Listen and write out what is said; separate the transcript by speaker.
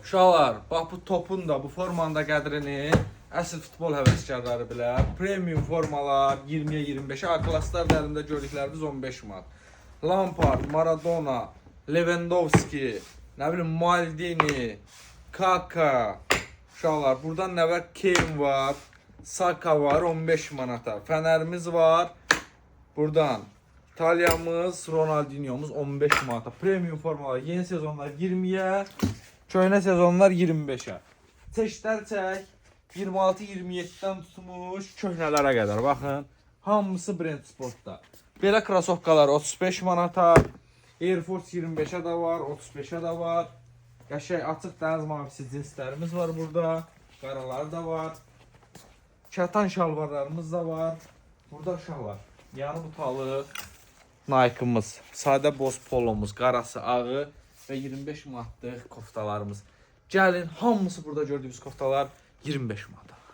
Speaker 1: Uşaqlar, bax bu topun da, bu formanın da qədrini əsl futbol həvəskarları bilər. Premium formalar 20-yə 25-ə, A-klasslar dərində gördüklərimiz 15 manat. Lampard, Maradona, Lewandowski, nə bilim Maldini, Kaka. Uşaqlar, buradan nə var? Kane var, Saka var 15 manata. Fənərimiz var. Buradan İtalyamız, Ronaldinho'muz 15 manata. Premium formalar yeni sezonlar 20'ye, köhnə sezonlar 25'e. Çeşitlər çək 26-27'den tutmuş köhnələrə qədər. Baxın, hamısı Brand Sportda. Belə krasovkalar 35 manata, Air Force 25'e de var, 35'e de var. Qəşəng açıq dəniz mavisi cinslərimiz var burada. Qaralar da var. Kətan şalvarlarımız da var. Burada uşaqlar. Yarı butalı Nike'ımız, sadə boz polomuz, qarası, ağı və 25 manatlıq koftalarımız. Gəlin, hamısı burada gördüyünüz koftalar 25 manat.